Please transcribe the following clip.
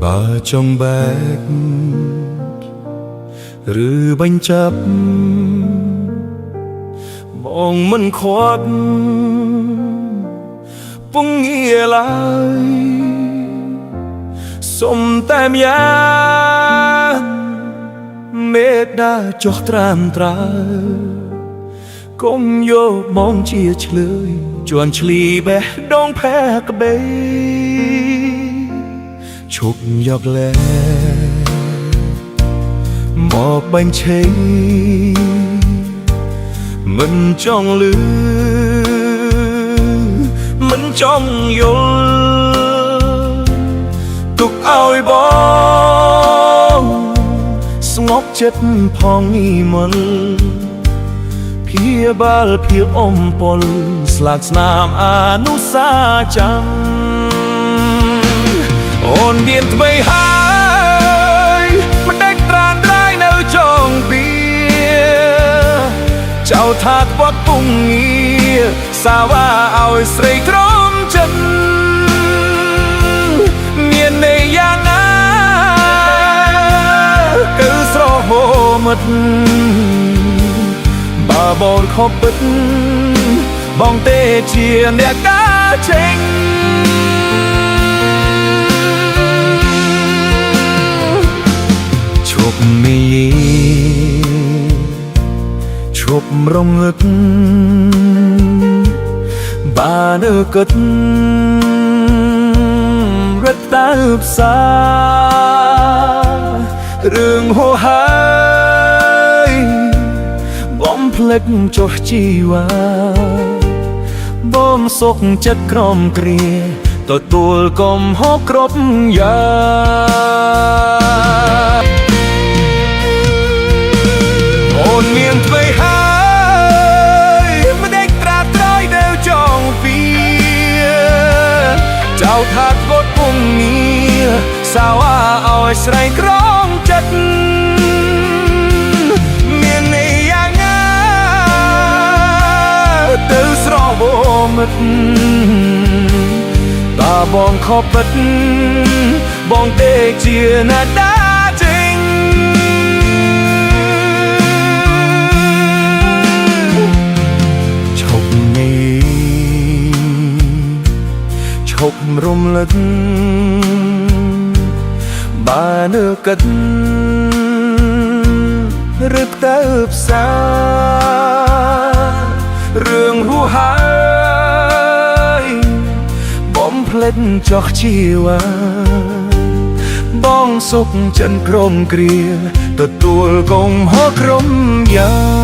បើចង់បែកឬបញ្ចាប់បងមិនខ្វាត់ពងងារឡើយសុំតែម្យ៉ាងមេត្តាចុះត្រាំត្រើកុំយកបងជាឆ្លើយជន់ឈ្លីបេះដូងផែក្បេឈប់យកលែមកបញ្ឆេមិនចង់លឺមិនចង់យល់ទុកឲ្យបងស្ងប់ចិត្តផងងីមលព្យាបាលភាពអំពលស្លាកស្នាមអនុសាចាំអូនមានថ្មីហើយមិនដេកត្រានត្រៃនៅចុងពីចៅថាខ្វាត់ពងងារសាវ៉ាឲ្យស្រីក្រំចិត្តមានន័យយ៉ាងណាគឺស្រហូមិតបើបងខំពិតបងទេជាអ្នកការចេញឈប់មីឈប់រងឹកបានគិតរត់តើផ្សាររឿងហួហើយបំភ្លេចចុះជីវ៉ាបងសុខចិត្តក្រំគ្រាទទួលកំហុសគ្រប់យ៉ាងអូនមានថ្មីហើយមិនដេកត្រាត្រយនៅចុងពីចៅថាខ្វាត់ពងងារសាវ៉ាឲ្យស្រីក្រំចិត្តមានន័យយ៉ាងណាទៅស្រហូមិតតាបងខំពិតបងទេជាអ្នកដាចេញឈប់នេះឈប់រំលឹកបានគិតរឹកទៅផ្សាររឿងហួហើយបំភ្លេចចុះជីវ៉ាបងសុខចិនក្រមគ្រាទទួលកំហុសក្រុមយ៉ាង